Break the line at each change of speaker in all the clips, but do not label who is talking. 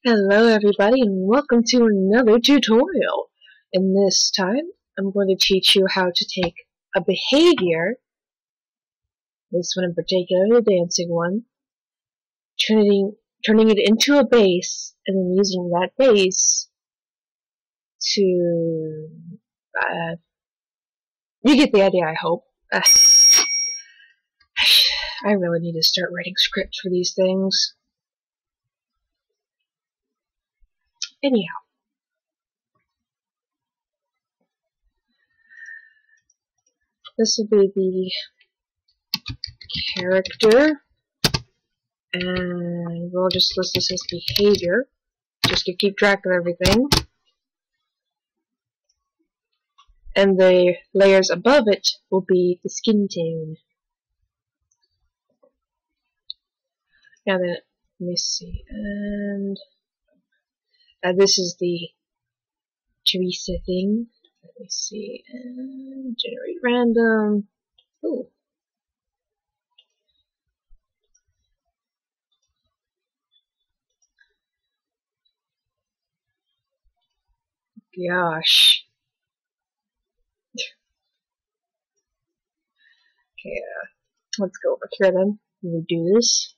Hello everybody and welcome to another tutorial. In this time, I'm going to teach you how to take a behavior, this one in particular, the dancing one, turning it into a bass, and then using that bass to, you get the idea, I hope. I really need to start writing scripts for these things. Anyhow. This will be the character, and we'll just list this as behavior, just to keep track of everything. And the layers above it will be the skin tone. Now then, let me see, and this is the Teresa thing. Let me see, and generate random. Ooh. Gosh. Okay, let's go over here then. We do this.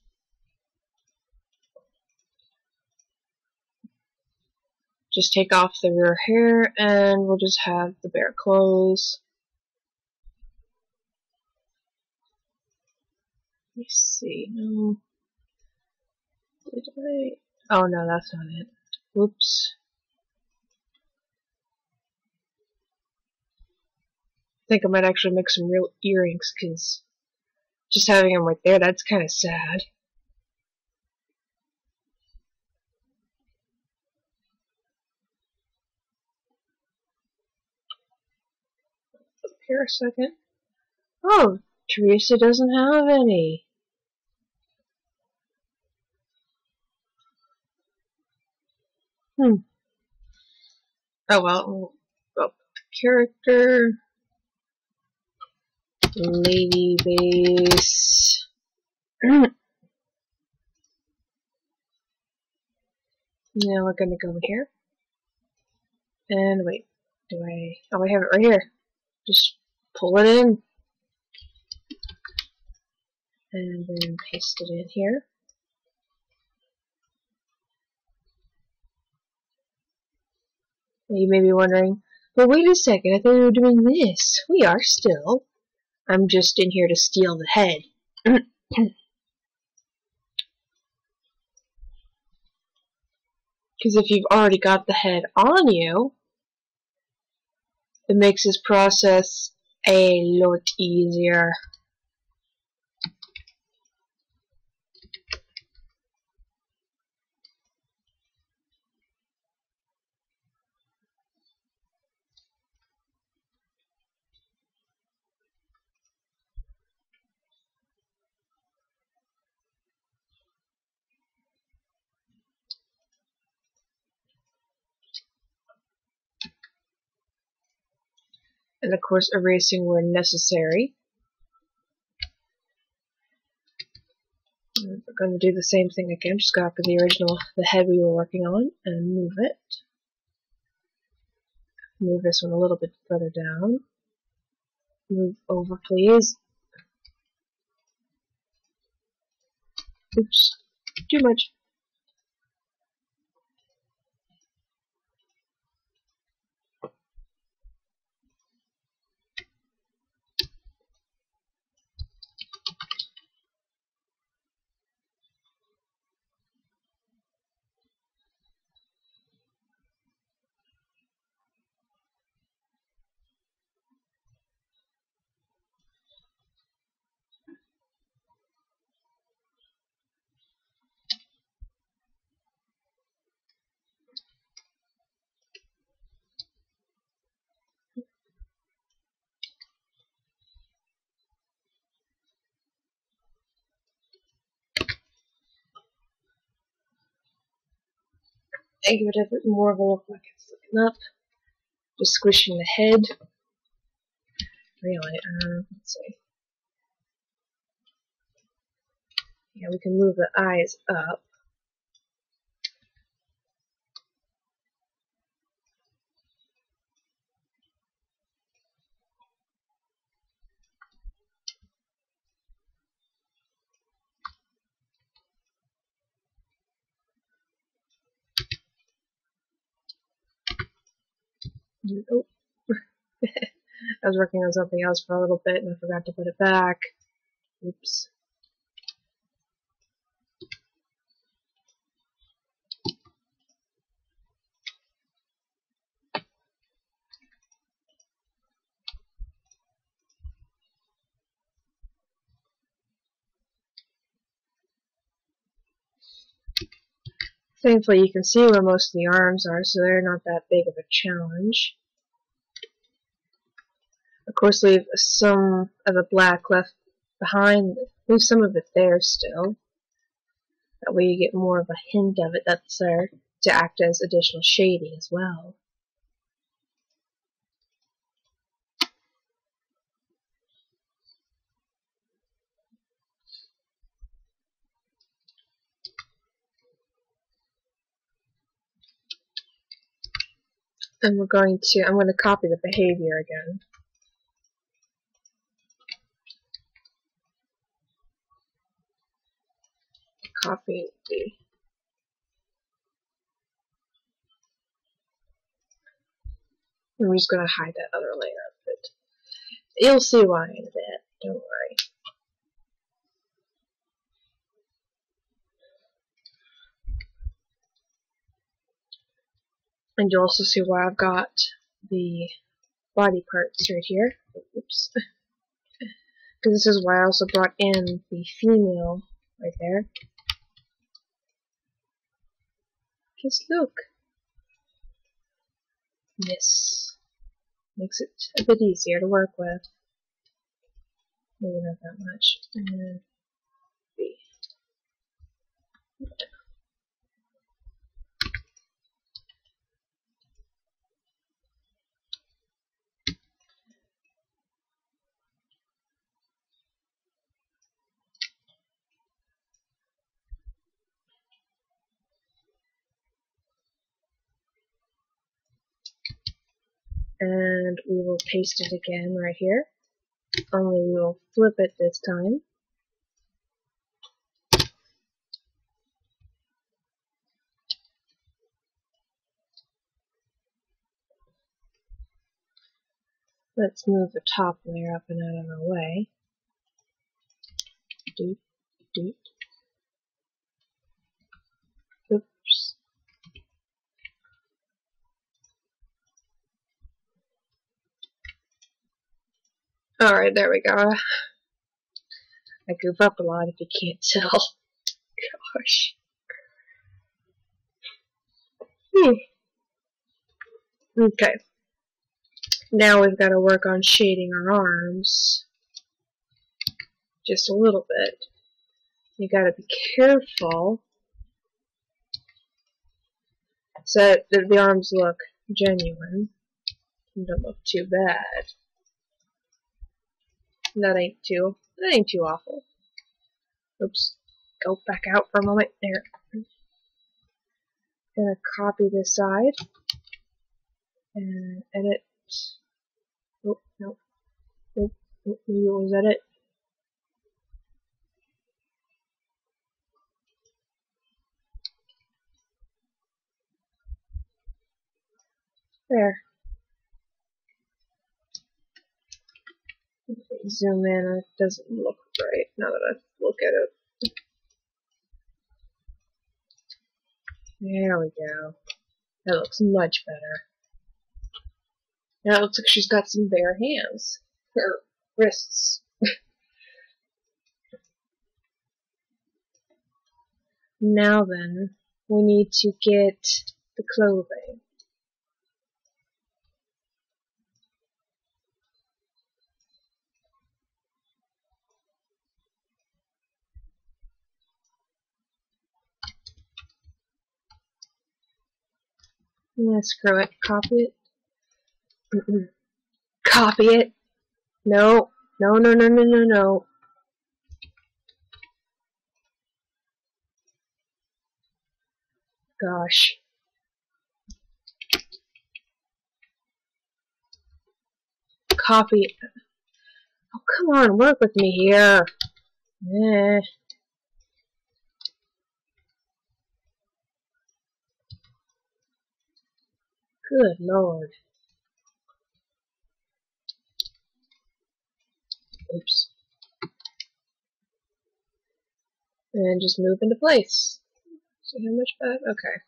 Just take off the rear hair, and we'll just have the bare clothes. Let me see. No. Did I? Oh no, that's not it. Whoops. I think I might actually make some real earrings, because just having them right there, that's kind of sad. Up here a second. Oh, Teresa doesn't have any. Oh well. Character. Lady bass. Now we're gonna go over here. And wait, oh, I have it right here. Just pull it in. And then paste it in here. You may be wondering, but wait a second, I thought we were doing this. We are still. I'm just in here to steal the head. Because if you've already got the head on you, it makes this process a lot easier. And of course, erasing where necessary. We're going to do the same thing again, just copy the original, the head we were working on, and move it. Move this one a little bit further down. Move over, please. Oops, too much. I give it a bit more of a look like it's looking up. Just squishing the head. Really, let's see. Yeah, we can move the eyes up. Oh. I was working on something else for a little bit and I forgot to put it back. Oops. Thankfully you can see where most of the arms are, so they're not that big of a challenge. Of course, leave some of the black left behind. Leave some of it there still. That way you get more of a hint of it that's there to act as additional shading as well. And I'm going to copy the behavior again. Copy the I'm just going to hide that other layer of it. You'll see why in a bit, don't worry. And you'll also see why I've got the body parts right here. Oops. Because this is why I also brought in the female right there. Just look. This makes it a bit easier to work with. Maybe not that much. And B. And we will paste it again right here. Only we will flip it this time. Let's move the top layer up and out of our way. Doot, doot. Oops. Alright, there we go. I goof up a lot if you can't tell. Gosh. Okay. Now we've got to work on shading our arms. Just a little bit. You gotta be careful so that the arms look genuine. They don't look too bad. That ain't too awful. Oops. Go back out for a moment. There. Gonna copy this side and edit. Oh, no. Oh, was edit. There. Zoom in. It doesn't look right now that I look at it. There we go. That looks much better. Now it looks like she's got some bare hands. Her wrists. Now then, we need to get the clothing. Yeah, screw it. Copy it. Copy it. No. No, no, no, no, no, no. Gosh. Copy it. Oh, come on, work with me here. Eh. Good Lord. Oops. And just move into place. See how much better? Okay.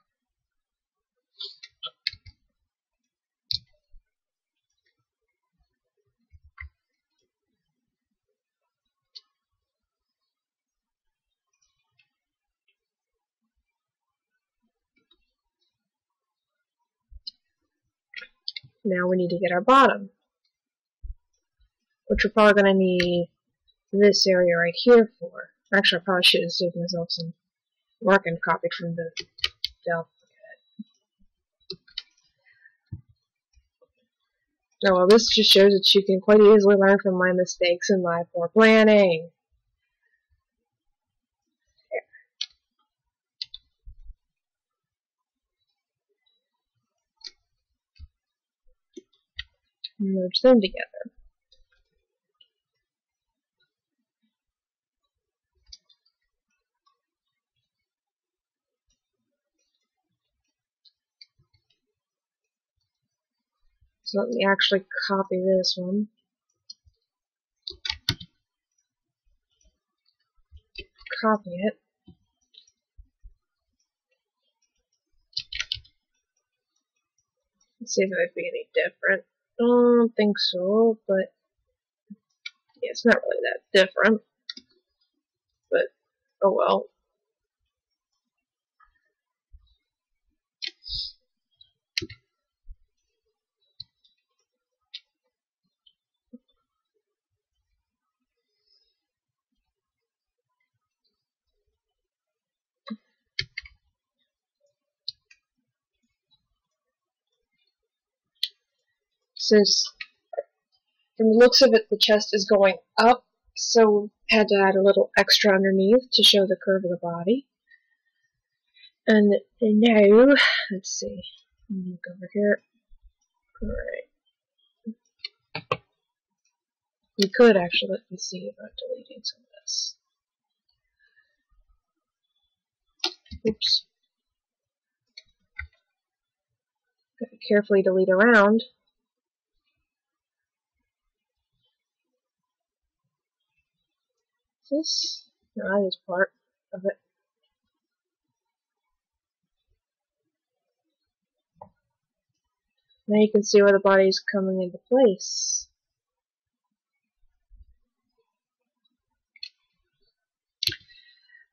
Now we need to get our bottom, which we're probably going to need this area right here for. Actually, I probably should have saved myself some work and copied from the Delph. Oh, well, this just shows that you can quite easily learn from my mistakes and my poor planning. Merge them together. So let me actually copy this one. Copy it. Let's see if it would be any different. I don't think so, but yeah, it's not really that different. But oh well. Since from the looks of it, the chest is going up, so had to add a little extra underneath to show the curve of the body. And now, let's see. Look over here. Alright. We could actually, let me see about deleting some of this. Oops. Gotta carefully delete around. Is this? No, that is part of it. Now you can see where the body is coming into place.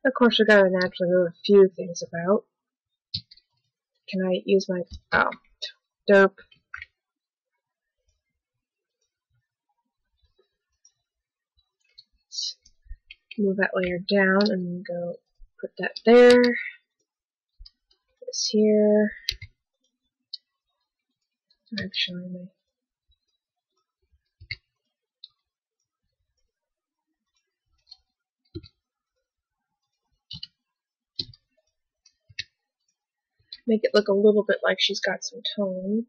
Of course, I gotta naturally move a few things about. Can I use my... oh, dope. Let's move that layer down and then go put that there. This here. Actually, make it look a little bit like she's got some tone.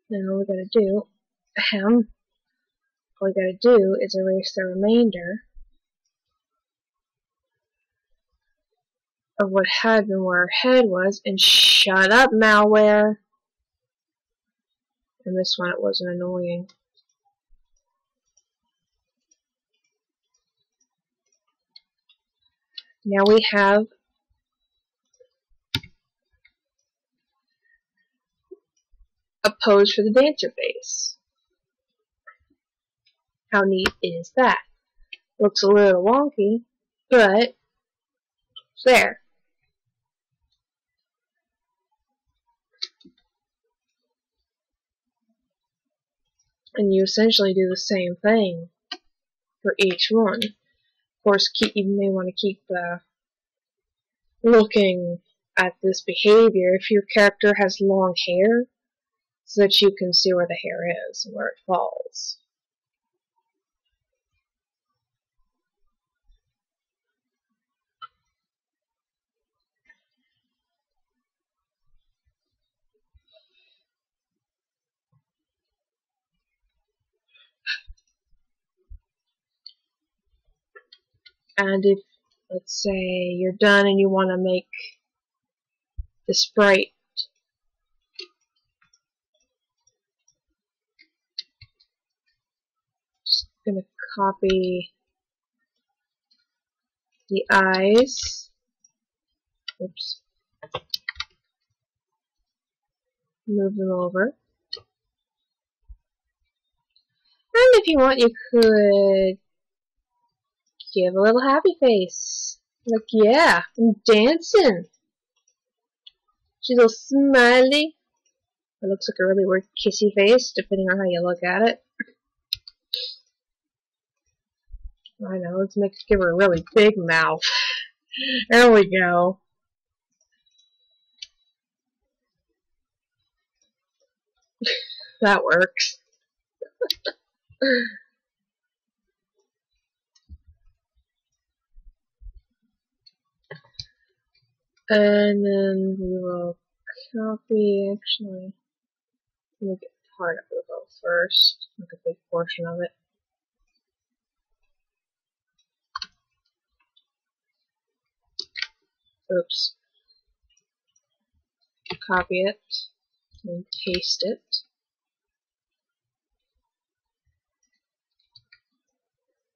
Then all we gotta do, all we gotta do is erase the remainder of what had been where her head was, and shut up, malware! And this one, it wasn't annoying. Now we have a pose for the dancer face. How neat is that? Looks a little wonky, but it's there. And you essentially do the same thing for each one. Of course, you may want to keep looking at this behavior if your character has long hair, so that you can see where the hair is and where it falls. And if, let's say, you're done and you want to make the sprite, just gonna copy the eyes. Oops. Move them over. And if you want, you could give a little happy face. Like, yeah, I'm dancing. She's a little smiley. It looks like a really weird kissy face, depending on how you look at it. I know, let's give her a really big mouth. There we go. That works. And then we will copy, actually, we'll get part of the bow first, like a big portion of it. Oops. Copy it and paste it.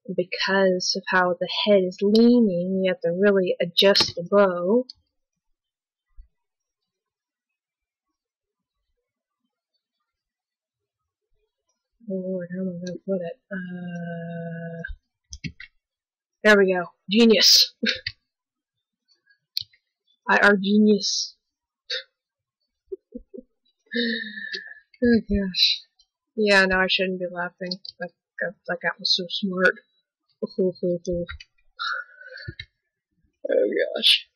And because of how the head is leaning, we have to really adjust the bow. Oh Lord, how am I going to put it? There we go. Genius. I are genius. Oh gosh. Yeah, no, I shouldn't be laughing. That got me so smart. Oh gosh.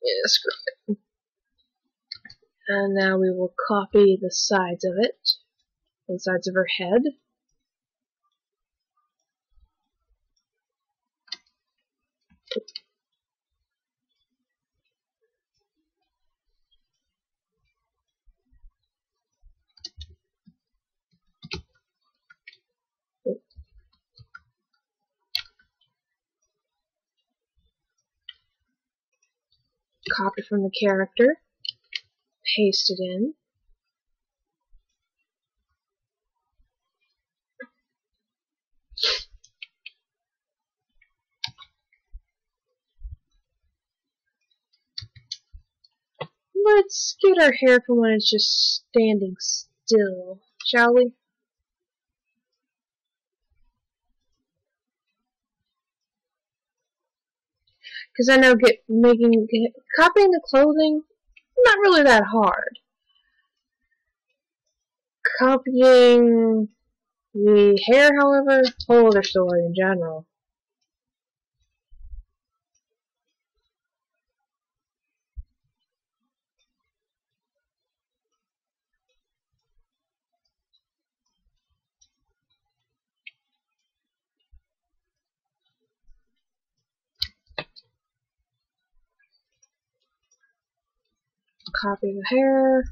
Yeah, screw it. And now we will copy the sides of it. The sides of her head. Copy from the character. Paste it in. Let's get our hair from when it's just standing still, shall we? Because I know copying the clothing, not really that hard. Copying the hair, however, whole other story in general. Copy the hair.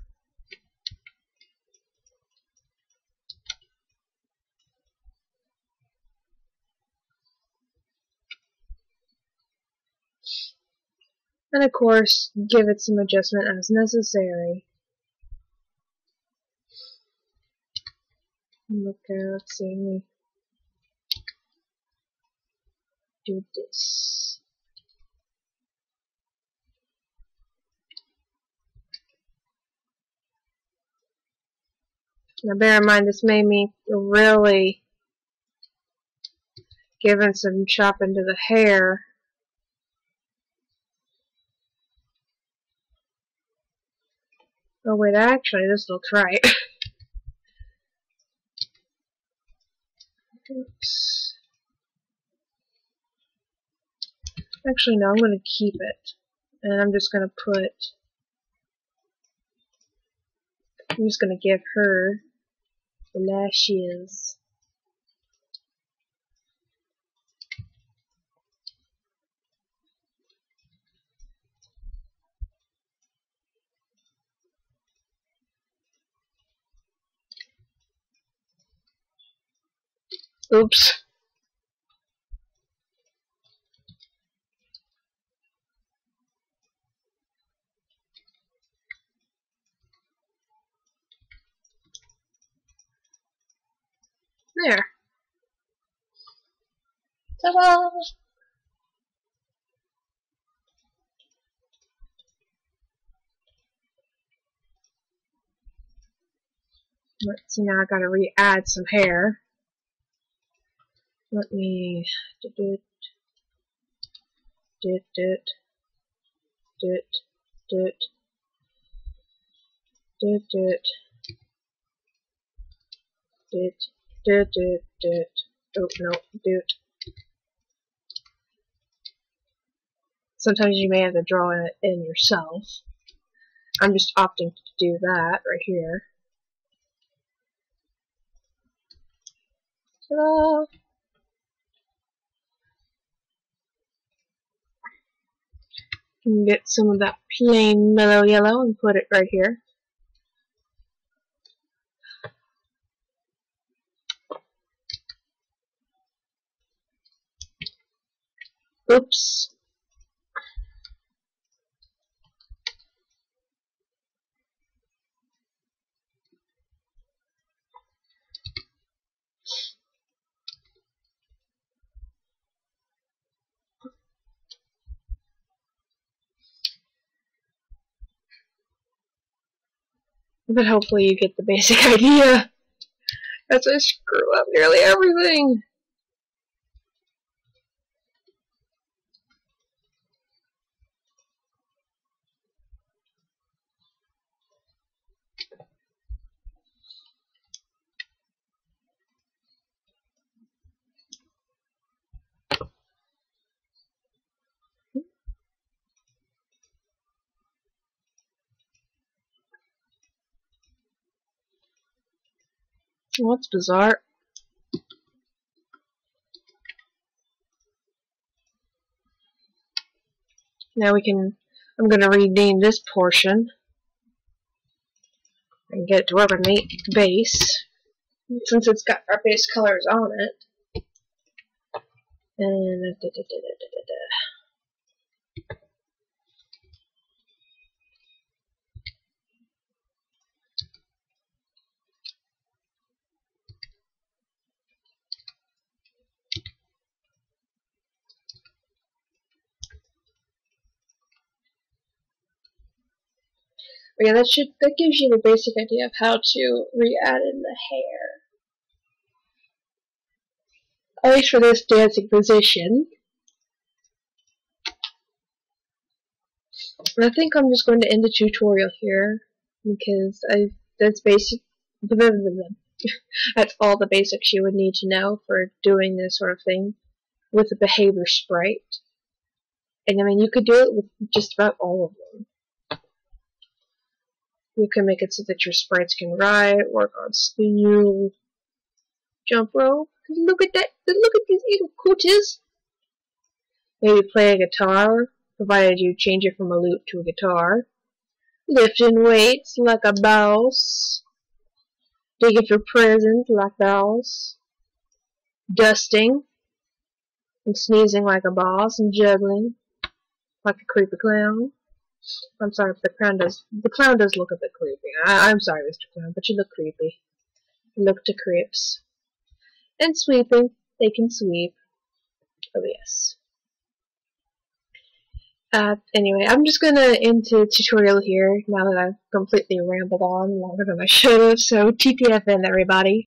And of course, give it some adjustment as necessary. Okay, let's see, let me do this. Now bear in mind, this made me really giving some chopping to the hair. Oh wait, actually, this looks right. Oops. Actually, no, I'm going to keep it. And I'm just going to give her the lashes. Oops. There. Ta-da! Let's see, now I gotta re-add some hair. Let me do Oh no, sometimes you may have to draw it in yourself. I'm just opting to do that right here. Ta-da! You can get some of that plain mellow yellow and put it right here. Oops. But hopefully you get the basic idea. As I screw up nearly everything. Well, that's bizarre. Now I'm going to rename this portion and get it to work with the base, since it's got our base colors on it. And yeah, that gives you the basic idea of how to re-add in the hair. At least for this dancing position. And I think I'm just going to end the tutorial here, because that's basic. That's all the basics you would need to know for doing this sort of thing with a behavior sprite. And I mean, you could do it with just about all of them. You can make it so that your sprites can ride, work on steel, jump rope. Look at that! Look at these little cooties! Maybe play a guitar, provided you change it from a lute to a guitar. Lifting weights like a boss. Digging for presents like boss. Dusting and sneezing like a boss, and juggling like a creepy clown. I'm sorry if the clown does look a bit creepy. I'm sorry, Mr. Clown, but you look creepy. You look to creeps. And sweeping, they can sweep. Oh yes. Anyway, I'm just gonna end the tutorial here now that I've completely rambled on longer than I should have, so TTFN everybody.